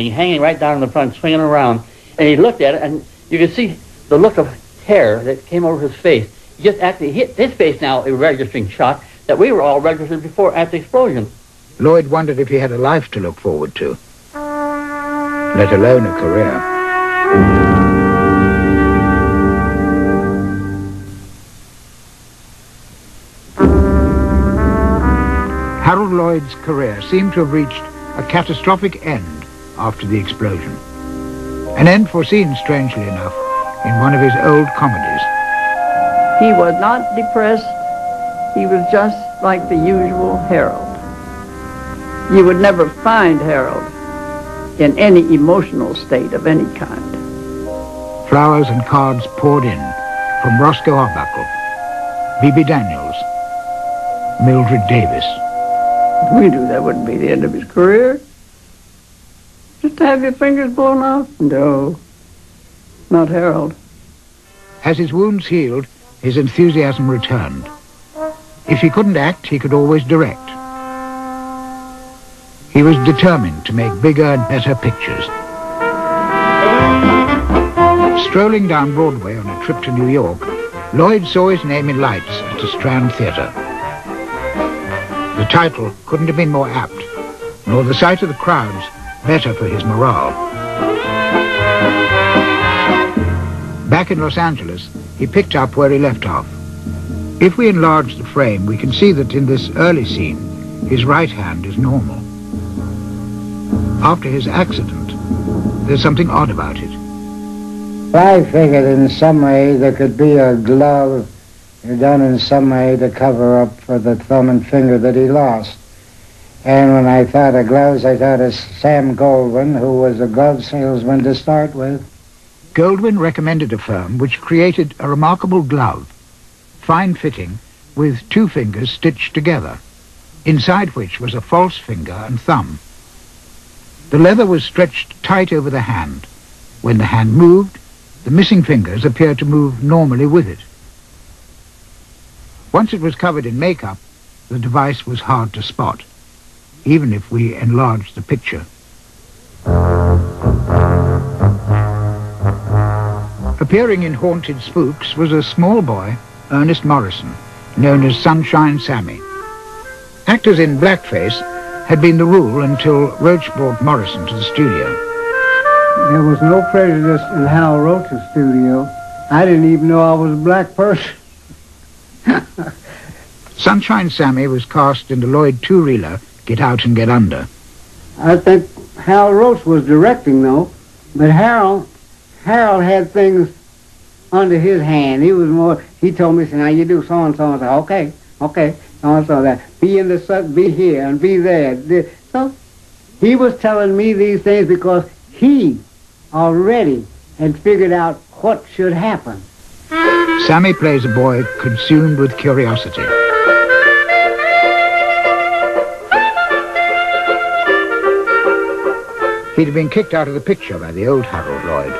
hanging right down in the front, swinging around. And he looked at it, and you could see the look of terror that came over his face. He just actually hit his face now, a registering shot that we were all registered before at the explosion. Lloyd wondered if he had a life to look forward to, let alone a career. Harold Lloyd's career seemed to have reached a catastrophic end after the explosion. An end foreseen, strangely enough, in one of his old comedies. He was not depressed. He was just like the usual Harold. You would never find Harold in any emotional state of any kind. Flowers and cards poured in from Roscoe Arbuckle, B.B. Daniels, Mildred Davis. We knew that wouldn't be the end of his career. Just to have your fingers blown off? No, not Harold. As his wounds healed, his enthusiasm returned. If he couldn't act, he could always direct. He was determined to make bigger and better pictures. Strolling down Broadway on a trip to New York, Lloyd saw his name in lights at the Strand Theatre. The title couldn't have been more apt, nor the sight of the crowds better for his morale. Back in Los Angeles, he picked up where he left off. If we enlarge the frame, we can see that in this early scene, his right hand is normal. After his accident, there's something odd about it. I figured in some way there could be a glove done in some way to cover up for the thumb and finger that he lost. And when I thought of gloves, I thought of Sam Goldwyn, who was a glove salesman to start with. Goldwyn recommended a firm which created a remarkable glove, fine-fitting, with two fingers stitched together, inside which was a false finger and thumb. The leather was stretched tight over the hand. When the hand moved, the missing fingers appeared to move normally with it. Once it was covered in makeup, the device was hard to spot, even if we enlarged the picture. Appearing in Haunted Spooks was a small boy, Ernest Morrison, known as Sunshine Sammy. Actors in blackface had been the rule until Roach brought Morrison to the studio. There was no prejudice in Hal Roach's studio. I didn't even know I was a black person. Sunshine Sammy was cast in the Lloyd two-reeler Get Out and Get Under. I think Hal Roach was directing, though, but Harold had things under his hand. He was more, he told me, now you do so-and-so, and so, okay, so-and-so, that. Be in the sun, be here, and be there. So he was telling me these things because he already had figured out what should happen. Sammy plays a boy consumed with curiosity. He'd have been kicked out of the picture by the old Harold Lloyd,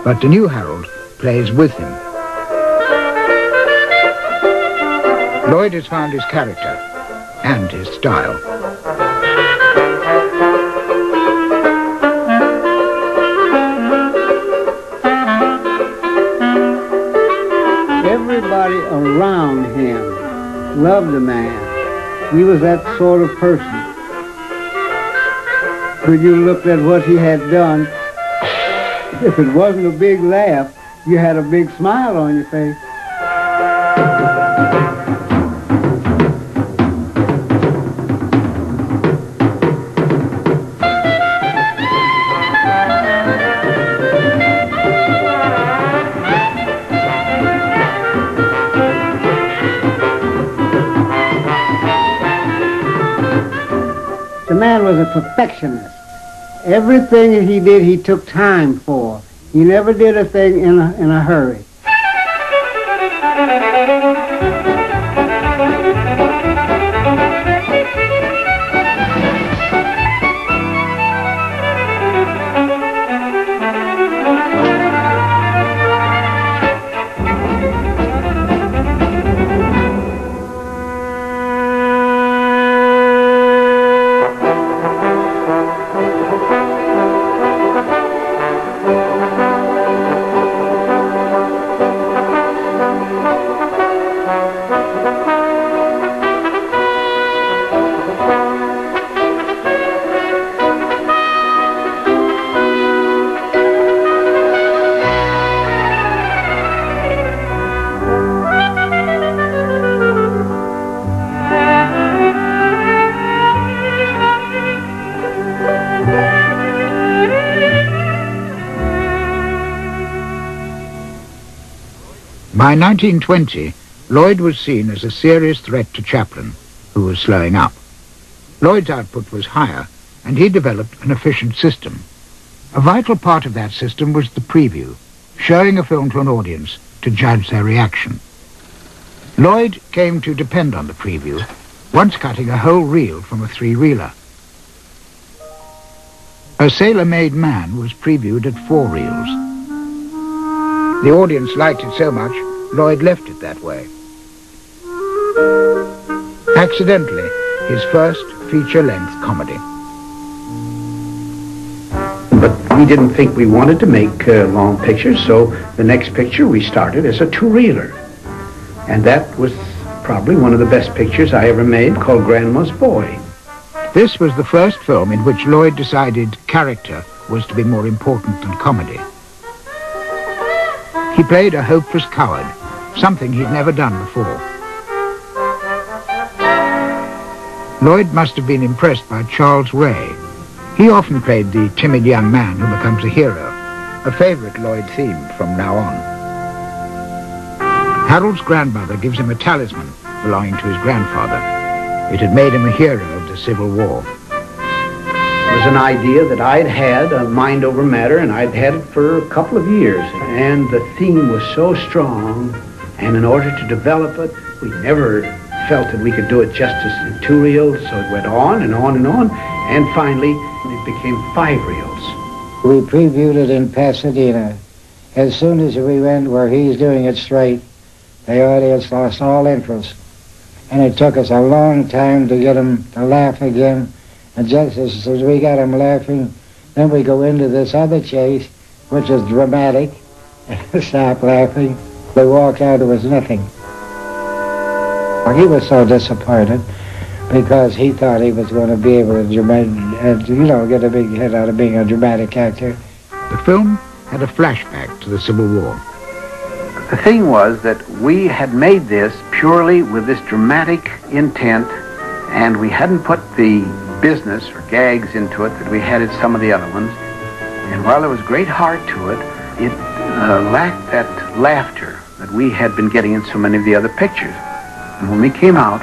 but the new Harold plays with him. Lloyd has found his character and his style. Everybody around him loved the man. He was that sort of person. When you looked at what he had done, if it wasn't a big laugh, you had a big smile on your face. The man was a perfectionist. Everything he did, he took time for. He never did a thing in a hurry. By 1920, Lloyd was seen as a serious threat to Chaplin, who was slowing up. Lloyd's output was higher, and he developed an efficient system. A vital part of that system was the preview, showing a film to an audience to judge their reaction. Lloyd came to depend on the preview, once cutting a whole reel from a three-reeler. A Sailor-Made Man was previewed at 4 reels. The audience liked it so much, Lloyd left it that way. Accidentally, his first feature-length comedy. But we didn't think we wanted to make long pictures, so the next picture we started as a 2-reeler. And that was probably one of the best pictures I ever made, called Grandma's Boy. This was the first film in which Lloyd decided character was to be more important than comedy. He played a hopeless coward, something he'd never done before. Lloyd must have been impressed by Charles Ray. He often played the timid young man who becomes a hero, a favorite Lloyd theme from now on. Harold's grandmother gives him a talisman belonging to his grandfather. It had made him a hero of the Civil War. It was an idea that I'd had, Mind Over Matter, and I'd had it for a couple of years. And the theme was so strong, and in order to develop it, we never felt that we could do it just as in 2 reels, so it went on and on and on, and finally it became 5 reels. We previewed it in Pasadena. As soon as we went where he's doing it straight, the audience lost all interest. And it took us a long time to get them to laugh again. And just as we got them laughing, then we go into this other chase, which is dramatic. Stop laughing. They walked out, it was nothing. He was so disappointed because he thought he was going to be able to, get a big hit out of being a dramatic actor. The film had a flashback to the Civil War. The thing was that we had made this purely with this dramatic intent, and we hadn't put the business or gags into it that we had in some of the other ones. And while there was great heart to it, it lacked that laughter that we had been getting in so many of the other pictures. And when we came out,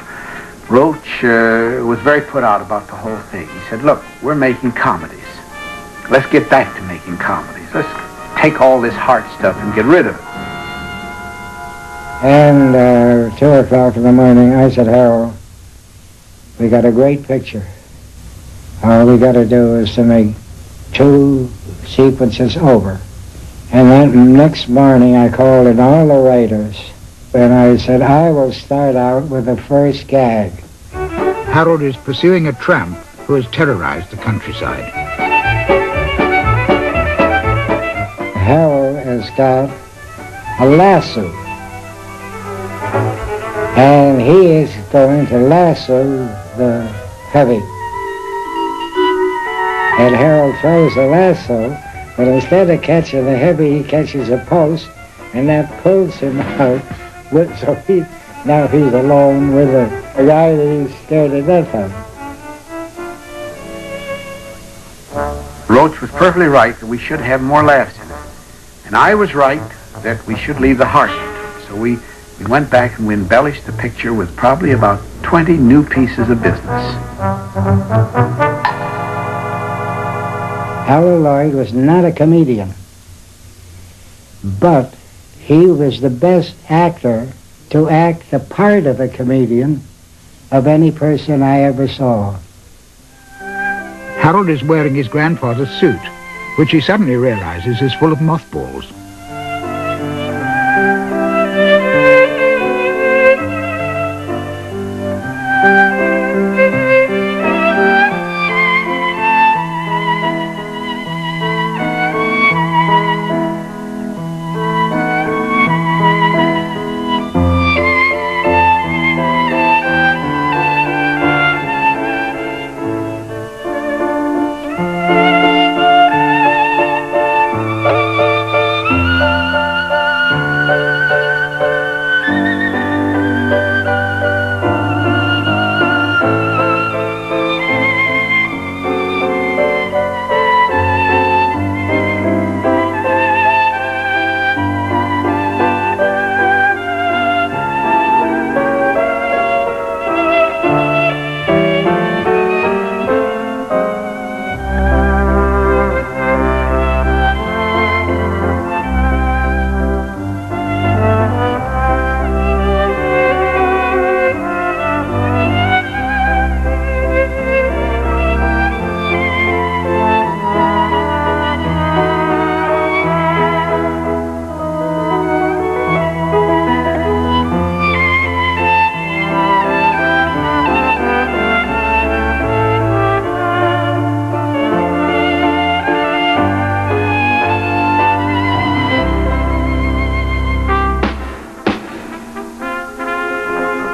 Roach was very put out about the whole thing. He said, look, we're making comedies. Let's get back to making comedies. Let's take all this heart stuff and get rid of it. And 2 o'clock in the morning, I said, Harold, we got a great picture. All we got to do is to make 2 sequences over. And then next morning, I called in all the writers, and I said, I will start out with the first gag. Harold is pursuing a tramp who has terrorized the countryside. Harold has got a lasso, and he is going to lasso the heavy. And Harold throws the lasso, but instead of catching the heavy, he catches a post, and that pulls him out. So now he's alone with a guy that he's scared to death of. Roach was perfectly right that we should have more laughs in it. And I was right that we should leave the heart into it. So we went back and we embellished the picture with probably about 20 new pieces of business. Harold Lloyd was not a comedian, but he was the best actor to act the part of a comedian of any person I ever saw. Harold is wearing his grandfather's suit, which he suddenly realizes is full of mothballs.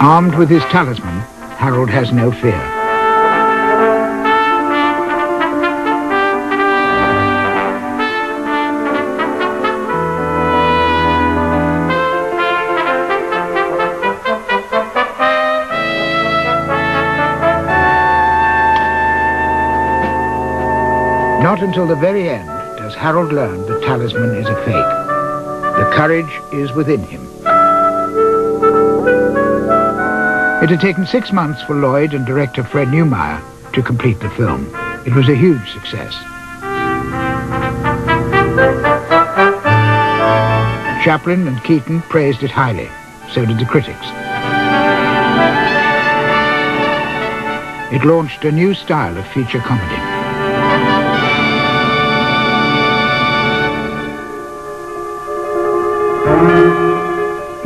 Armed with his talisman, Harold has no fear. Not until the very end does Harold learn the talisman is a fake. The courage is within him. It had taken 6 months for Lloyd and director Fred Neumeyer to complete the film. It was a huge success. Chaplin and Keaton praised it highly. So did the critics. It launched a new style of feature comedy.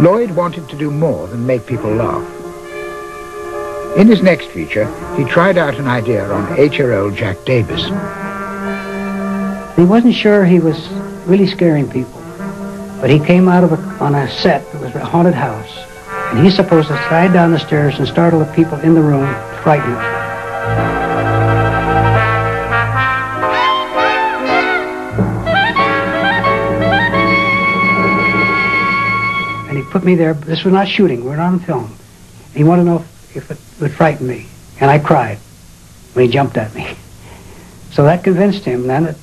Lloyd wanted to do more than make people laugh. In his next feature, he tried out an idea on 8-year-old Jack Davis. He wasn't sure he was really scaring people, but he came out of on a set that was a haunted house, and he's supposed to slide down the stairs and startle the people in the room, frighten them. And he put me there. This was not shooting. We're on film. He wanted to know if it would frighten me, and I cried when he jumped at me. So that convinced him then that